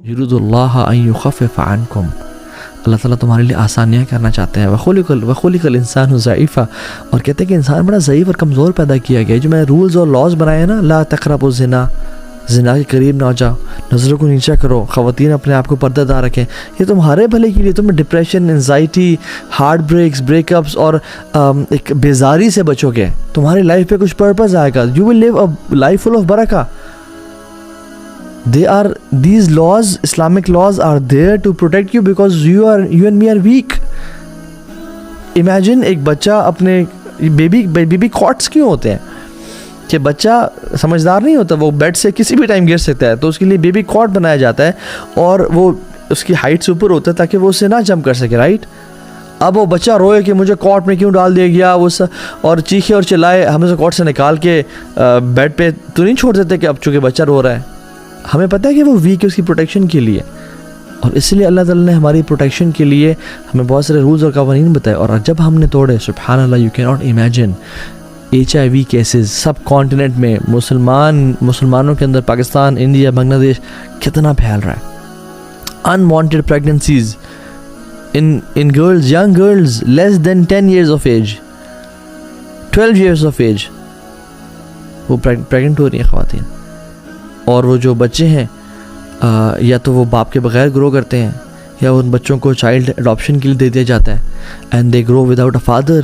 یرید اللہ ان یخفف عنکم، اللہ تعالیٰ تمہارے لیے آسانیاں کرنا چاہتے ہیں. وخلق الانسان ضعیفا، اور کہتے ہیں کہ انسان بڑا ضعیف اور کمزور پیدا کیا گیا ہے. جو میں نے رولز اور لاز بنائے ہیں نا، لا تقربوا الزنا، زنا کے قریب نہ ہو جاؤ، نظروں کو نیچا کرو، خواتین اپنے آپ کو پردہ دار رکھیں، یہ تمہارے بھلے کے لیے. تمہیں depression, anxiety, heartbreaks, breakups اور ایک بیزاری سے بچو گے. تمہاری لائف پہ کچھ پرپز آئے گا. You will live a life full of برکہ. These laws, Islamic laws are there to protect you because you and me are weak. Imagine ایک بچہ اپنے بیبی کاٹس کیوں ہوتے ہیں کہ بچہ سمجھدار نہیں ہوتا، وہ بیڈ سے کسی بھی ٹائم گر سکتا ہے، تو اس کے لیے بیبی کاٹ بنایا جاتا ہے اور وہ اس کی ہائٹ سے اوپر ہوتا ہے تاکہ وہ اسے نہ جمپ کر سکے، رائٹ. اب وہ بچہ روئے کہ مجھے کاٹ میں کیوں ڈال دیا گیا، وہ اور چیخے اور چلائے، ہم اسے کاٹ سے نکال کے بیڈ پہ تو نہیں چھوڑ دیتے کہ اب چونکہ بچہ رو رہا ہے. ہمیں پتہ ہے کہ وہ ویک ہے اس کی پروٹیکشن کے لیے، اور اس لیے اللہ تعالیٰ نے ہماری پروٹیکشن کے لیے ہمیں بہت سارے رولز اور قوانین بتائے. اور جب ہم نے توڑے، سبحان اللہ، you can not imagine HIV cases subcontinent میں، مسلمانوں کے اندر، پاکستان، انڈیا، بنگلہ دیش کتنا پھیل رہا ہے. Unwanted pregnancies in girls, young girls less than 10 years of age, 12 years of age، وہ پریگننٹ ہو رہی ہیں خواتین. اور وہ جو بچے ہیں یا تو وہ باپ کے بغیر گرو کرتے ہیں یا ان بچوں کو چائلڈ اڈاپشن کے لیے دے دیا جاتا ہے، and they grow without a father.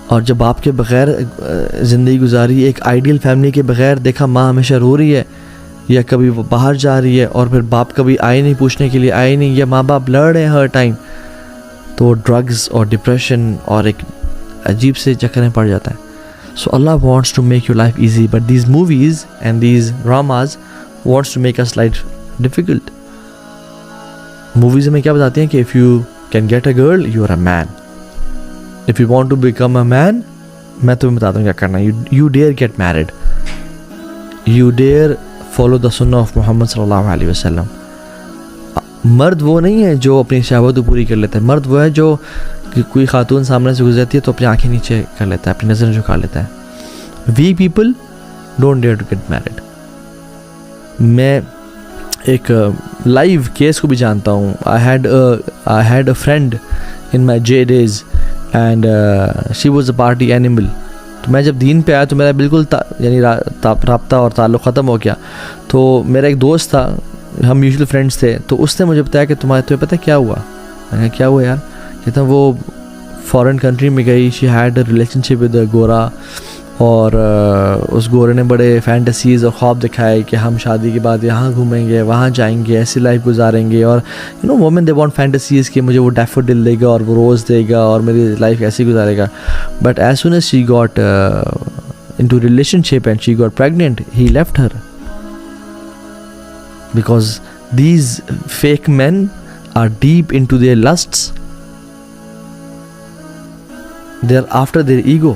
اور جب باپ کے بغیر زندگی گزاری، ایک آئیڈیل فیملی کے بغیر دیکھا، ماں ہمیشہ رو رہی ہے یا کبھی وہ باہر جا رہی ہے اور پھر باپ کبھی آئے نہیں، پوچھنے کے لیے آئے نہیں، یا ماں باپ لڑ رہے ہیں ہر ٹائم، تو ڈرگز اور ڈپریشن اور ایک عجیب سے چکر میں پڑ جاتا ہے. So Allah wants to make your life easy, but these movies and these dramas wants to make us life difficult. Movies میں کیا بتاتے ہیں کہ if you can get a girl, you are a man. If you want to become a man، میں تمہیں بتاتا ہوں کیا کرنا ہے. You dare get married. You dare follow the sunnah of Muhammad صلی اللہ علیہ وسلم. مرد وہ نہیں ہے جو اپنی شہوت کو پوری کر لیتا ہے، مرد وہ ہے جو کوئی خاتون سامنے سے گزرتی ہے تو اپنی آنکھیں نیچے کر لیتا ہے، اپنی نظریں جھکا لیتا ہے. We people don't dare to get married. میں ایک لائیو کیس کو بھی جانتا ہوں. I had a friend in my J days and she was a party animal. تو میں جب دین پہ آیا تو میرا بالکل یعنی رابطہ اور تعلق ختم ہو گیا. تو میرا ایک دوست تھا، ہم میوچل فرینڈس تھے، تو اس نے مجھے بتایا کہ تمہیں پتہ کیا ہوا؟ میں نے کہا کیا ہوا یار؟ کہتا وہ فارن کنٹری میں گئی، she had a relation ship with a گورا، اور اس گورے نے بڑے فینٹیسیز اور خواب دکھائے کہ ہم شادی کے بعد یہاں گھومیں گے، وہاں جائیں گے، ایسی لائف گزاریں گے. اور وومن دے وانٹ فینٹیسیز کہ مجھے وہ ڈیفوڈل دے گا اور وہ روز دے گا اور میری لائف ایسی گزارے گا. But as soon as she got into relationship and she got pregnant, he left her. Because these fake men are deep into their lusts. They are after their ego.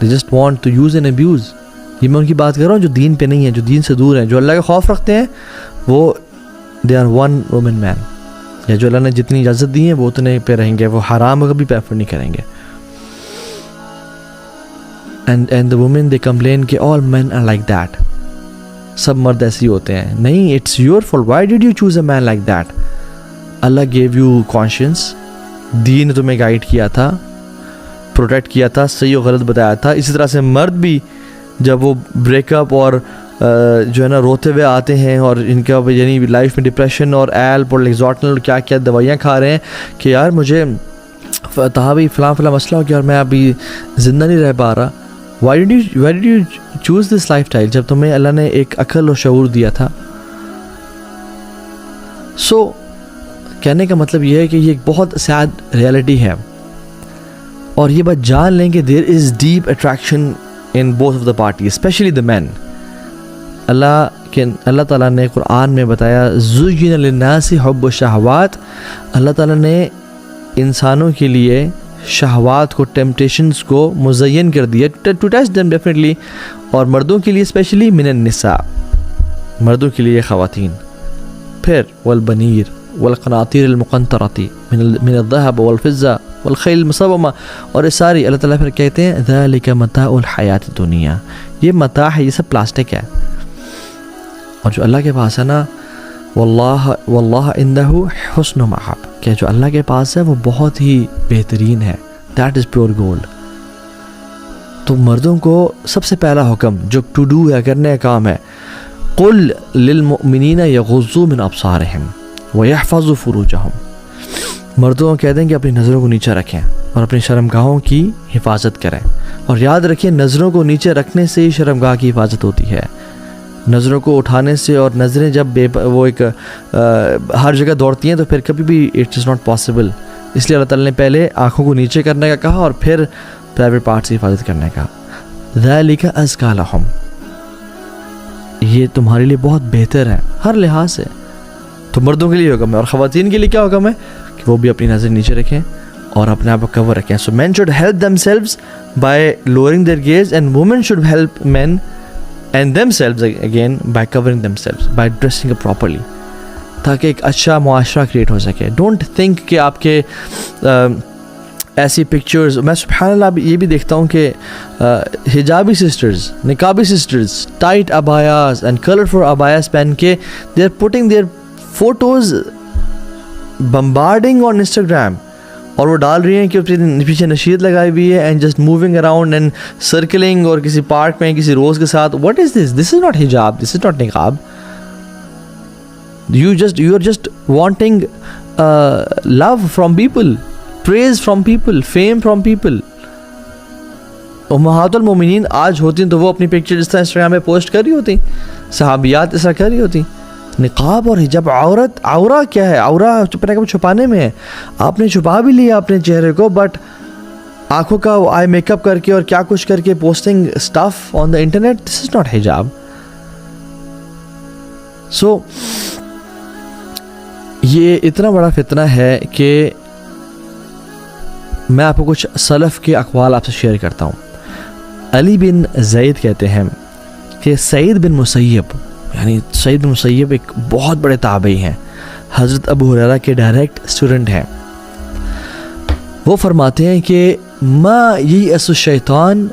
They just want to use and abuse. یہ میں ان کی بات کر رہا ہوں جو دین پہ نہیں ہے، جو دین سے دور ہیں، جو اللہ کا خوف رکھتے ہیں، وہ they are one woman man. یا جو اللہ نے جتنی اجازت دی ہے وہ اتنے پہ رہیں گے، وہ حرام کو کبھی پریفر نہیں کریں گے. And the women they complain کہ all men are like that. سب مرد ایسے ہی ہوتے ہیں. نہیں، it's your fault. Why did you choose a man like that? اللہ گیو یو کانشینس، دین نے تمہیں گائیڈ کیا تھا، پروٹیکٹ کیا تھا، صحیح و غلط بتایا تھا. اسی طرح سے مرد بھی جب وہ بریک اپ اور جو ہے نا روتے ہوئے آتے ہیں اور ان کا یعنی لائف میں ڈپریشن اور ایلپ اور لیگزاٹنل اور کیا کیا دوائیاں کھا رہے ہیں کہ یار مجھے بھائی فلاں مسئلہ ہو گیا اور میں ابھی زندہ نہیں رہ پا رہا. Why did you choose this lifestyle جب تمہیں اللہ نے ایک عقل اور شعور دیا تھا؟ سو کہنے کا مطلب یہ ہے کہ یہ ایک بہت سیڈ ریالٹی ہے، اور یہ بات جان لیں کہ there is deep attraction in both of the parties, especially the men. اللہ تعالیٰ نے قرآن میں بتایا زُيِّنَ لِلنَّاسِ حُبُّ الشَّهَوَاتِ. اللہ تعالیٰ نے انسانوں کے لیے شہوات کو، ٹیمپٹیشنز کو مزین کر دیا ٹو ٹیسٹ دیم ڈیفینیٹلی، اور مردوں کے لیے اسپیشلی من النساء، مردوں کے لیے خواتین. پھر والبنیر والقناطیر المقنطرۃ من الذهب والفضة والخیل المسومہ، اور یہ ساری اللہ تعالیٰ پھر کہتے ہیں ذلک متاع الحیات الدنیا، یہ متاع ہے، یہ سب پلاسٹک ہے. اور جو اللہ کے پاس ہے نا واللہ عندہ حسن مآب، کہ جو اللہ کے پاس ہے وہ بہت ہی بہترین ہے، دیٹ از پیور گولڈ۔ تو مردوں کو سب سے پہلا حکم جو ٹو ڈو ہے، کرنے کا کام ہے، قل للمؤمنین یغضوا من ابصارہم ویحفظوا فروجہم، مردوں کو کہہ دیں کہ اپنی نظروں کو نیچے رکھیں اور اپنی شرمگاہوں کی حفاظت کریں، اور یاد رکھیں نظروں کو نیچے رکھنے سے ہی شرمگاہ کی حفاظت ہوتی ہے، نظروں کو اٹھانے سے، اور نظریں جب وہ ایک ہر جگہ دوڑتی ہیں تو پھر کبھی بھی اٹ از ناٹ پاسبل، اس لیے اللہ تعالیٰ نے پہلے آنکھوں کو نیچے کرنے کا کہا اور پھر پرائیویٹ پارٹ سے حفاظت کرنے کا۔ ذالک ازکی لہم، یہ تمہارے لیے بہت بہتر ہے ہر لحاظ سے۔ تو مردوں کے لیے حکم ہے، اور خواتین کے لیے کیا حکم ہے کہ وہ بھی اپنی نظر نیچے رکھیں اور اپنے آپ کو کور رکھیں۔ So men should help themselves by lowering their gaze, and women should help men and themselves again by covering themselves, by dressing up properly, تاکہ ایک اچھا معاشرہ کریٹ ہو سکے۔ ڈونٹ تھنک کہ آپ کے ایسی پکچرز، میں سبحان اللہ یہ بھی دیکھتا ہوں کہ حجابی سسٹرز، نقابی سسٹرز ٹائٹ ابایاز اینڈ کلرفل ابایاز پہن کے they are putting their photos bombarding on Instagram, اور وہ ڈال رہی ہیں کہ پیچھے نشید لگائی ہوئی ہے and just moving around and سرکلنگ، اور کسی پارک میں کسی روز کے ساتھ۔ What is this? This is not hijab, this is not niqab. You are just wanting love from people, praise from people, fame from people۔ امہات المومنین آج ہوتی تو وہ اپنی پکچر اس طرح انسٹاگرام میں پوسٹ کر رہی ہوتی، صحابیات اس طرح کر رہی ہوتی۔ نقاب اور حجاب، عورہ کیا ہے؟ عورہ چھپانے میں ہے، آپ نے چھپا بھی لیا اپنے چہرے کو، بٹ آنکھوں کا آئی میک اپ کر کے اور کیا کچھ کر کے posting stuff on the internet, this is not حجاب۔ سو یہ اتنا بڑا فتنہ ہے کہ میں آپ کو کچھ سلف کے اقوال آپ سے شیئر کرتا ہوں۔ علی بن زید کہتے ہیں کہ سعید بن مسیب، یعنی سعید بن مسیب ایک بہت بڑے تابعی ہیں، حضرت ابو ہریرہ کے ڈائریکٹ اسٹوڈنٹ ہیں۔ وہ فرماتے ہیں کہ ما یئس الشیطان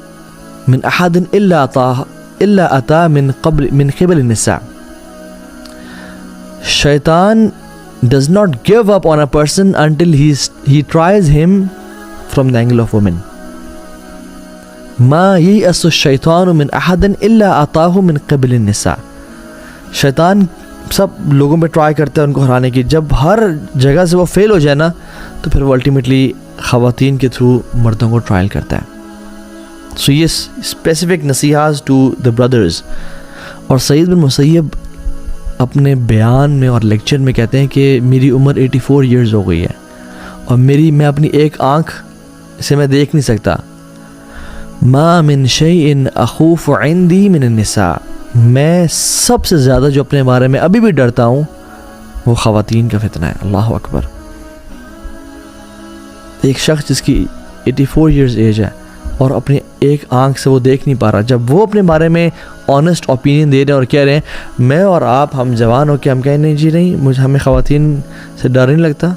من احد الا اتا من قبل النساء، شیطان does not give up on a person until he tries him from the angle of women۔ ما یئس الشیطان من احد الا اتاه من قبل النساء، شیطان سب لوگوں پہ ٹرائی کرتا ہے ان کو ہرانے کی، جب ہر جگہ سے وہ فیل ہو جائے نا تو پھر وہ الٹیمیٹلی خواتین کے تھرو مردوں کو ٹرائل کرتا ہے۔ سو یہ اسپیسیفک نصیحات ٹو دا بردرز۔ اور سعید بن مسیب اپنے بیان میں اور لیکچر میں کہتے ہیں کہ میری عمر 84 ایئرز ہو گئی ہے، اور میں اپنی ایک آنکھ سے میں دیکھ نہیں سکتا۔ ما من شیء اخوف عندی من النساء، میں سب سے زیادہ جو اپنے بارے میں ابھی بھی ڈرتا ہوں وہ خواتین کا فتنہ ہے۔ اللہ اکبر۔ ایک شخص جس کی 84 ایئرز ایج ہے اور اپنی ایک آنکھ سے وہ دیکھ نہیں پا رہا، جب وہ اپنے بارے میں آنیسٹ اوپینین دے رہے ہیں اور کہہ رہے ہیں میں اور آپ ہم جوان ہو کے ہم کہیں نہیں جی نہیں، ہمیں خواتین سے ڈر نہیں لگتا،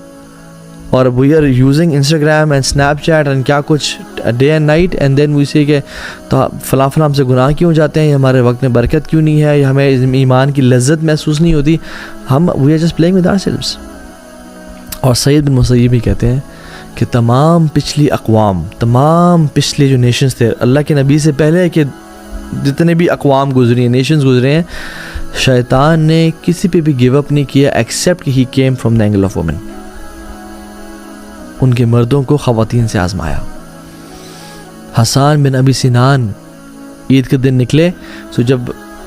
اور we are using Instagram and Snapchat and کیا کچھ day and night, and then we see کہ تو فلاں ہم سے گناہ کیوں جاتے ہیں، یا ہمارے وقت میں برکت کیوں نہیں ہے، یا ہمیں ایمان کی لذت محسوس نہیں ہوتی، ہم we are just playing with ourselves. اور سعید بن مسیب بھی کہتے ہیں کہ تمام پچھلی اقوام، تمام پچھلے جو نیشنز تھے اللہ کے نبی سے پہلے کہ جتنے بھی اقوام گزری ہیں، نیشنز گزرے ہیں، شیطان نے کسی پہ بھی گیو اپ نہیں کیا ایکسیپٹ کہ he came from the angle of women. ان کے مردوں کو خواتین سے آزمایا۔ حسان بن ابی سنان عید کے دن نکلے، تو جب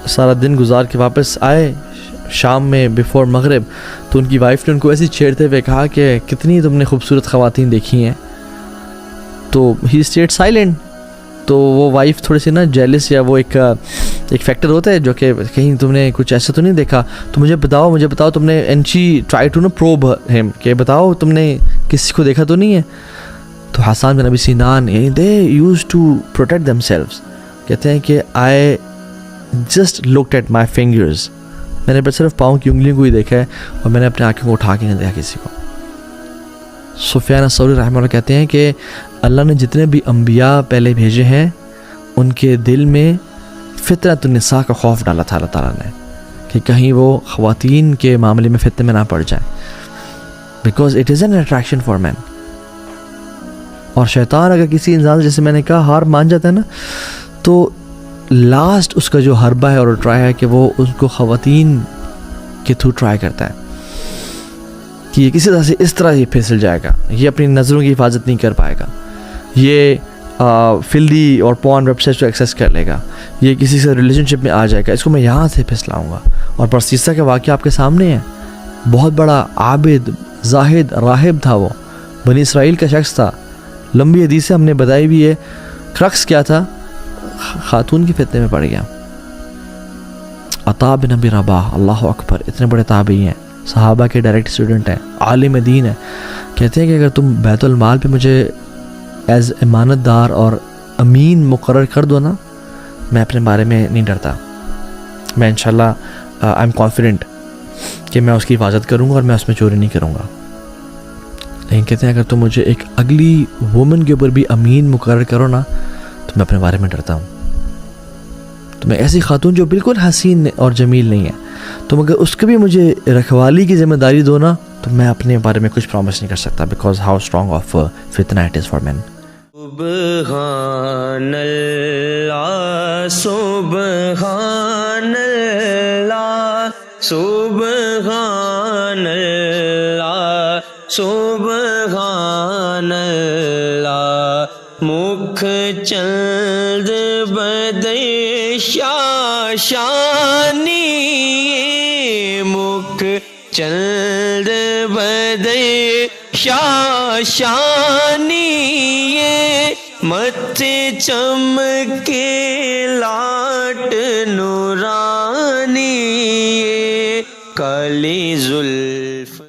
سارا دن گزار کے واپس آئے شام میں بیفور مغرب، تو ان کی وائف نے ان کو ایسی چھیڑتے ہوئے کہا کہ کتنی تم نے خوبصورت خواتین دیکھی ہیں، تو ہی اسٹیڈ سائلنٹ۔ تو وہ وائف تھوڑی سی نا جیلس، یا وہ ایک فیکٹر ہوتا ہے جو کہ کہیں تم نے کچھ ایسا تو نہیں دیکھا، تو مجھے بتاؤ تم نے، and she try to probe him کہ بتاؤ تم نے کسی کو دیکھا تو نہیں ہے۔ تو حسان بن ابی سنان they use to protect themselves, کہتے ہیں کہ I just looked at my fingers, میں نے بس صرف پاؤں کی انگلیوں کو ہی دیکھا ہے، اور میں نے اپنے آنکھوں کو اٹھا کے نہیں دیکھا کسی کو۔ سفیان الثوری رحمہ اللہ کہتے ہیں کہ اللہ نے جتنے بھی انبیاء پہلے بھیجے ہیں ان کے دل میں فطرت النساء کا خوف ڈالا تھا اللہ تعالیٰ نے، کہ کہیں وہ خواتین کے معاملے میں فتنے میں نہ پڑ جائیں, because it is an attraction for men. اور شیطان اگر کسی انسان سے, جیسے میں نے کہا, ہار مان جاتا ہے نا, تو لاسٹ اس کا جو حربہ ہے اور ٹرائی ہے کہ وہ اس کو خواتین کے تھرو ٹرائی کرتا ہے کہ یہ کسی طرح سے اس طرح یہ پھسل جائے گا, یہ اپنی نظروں کی حفاظت نہیں کر پائے گا, یہ فلدی اور پورن ویب سائٹ کو ایکسیس کر لے گا, یہ کسی سے ریلیشن شپ میں آ جائے گا, اس کو میں یہاں سے پھسلاؤں گا. اور پرسیسہ کا واقعہ آپ کے سامنے ہے. بہت بڑا عابد, زاہد, راہب تھا وہ, بنی اسرائیل کا شخص تھا. لمبی حدیث سے ہم نے بتائی بھی ہے. کرکس کیا تھا؟ خاتون کے فتنے میں پڑ گیا. عطا بن ابی رباح, اللہ اکبر, اتنے بڑے تابعی ہیں, صحابہ کے ڈائریکٹ اسٹوڈنٹ ہیں, عالم دین ہیں. کہتے ہیں کہ اگر تم بیت المال پہ مجھے ایز امانت دار اور امین مقرر کر دو نا, میں اپنے بارے میں نہیں ڈرتا, میں انشاءاللہ آئی ایم کانفیڈنٹ کہ میں اس کی حفاظت کروں گا اور میں اس میں چوری نہیں کروں گا. لیکن کہتے ہیں اگر تم مجھے ایک اگلی وومن کے اوپر بھی امین مقرر کرو نا, تو میں اپنے بارے میں ڈرتا ہوں. تو میں ایسی خاتون جو بالکل حسین اور جمیل نہیں ہے, تم اگر اس کو بھی مجھے رکھوالی کی ذمہ داری دو نا, تو میں اپنے بارے میں کچھ پرومس نہیں کر سکتا, بیکاز ہاؤ اسٹرانگ آف فتنہ اٹ از فار مین. سبحان اللہ سبحان اللہ سبحان اللہ سبحان اللہ. مکھ چند بدے شاشانی, مکھ چند بدے شاشانی, مت چمکے لاٹ نورانی, کالی زلف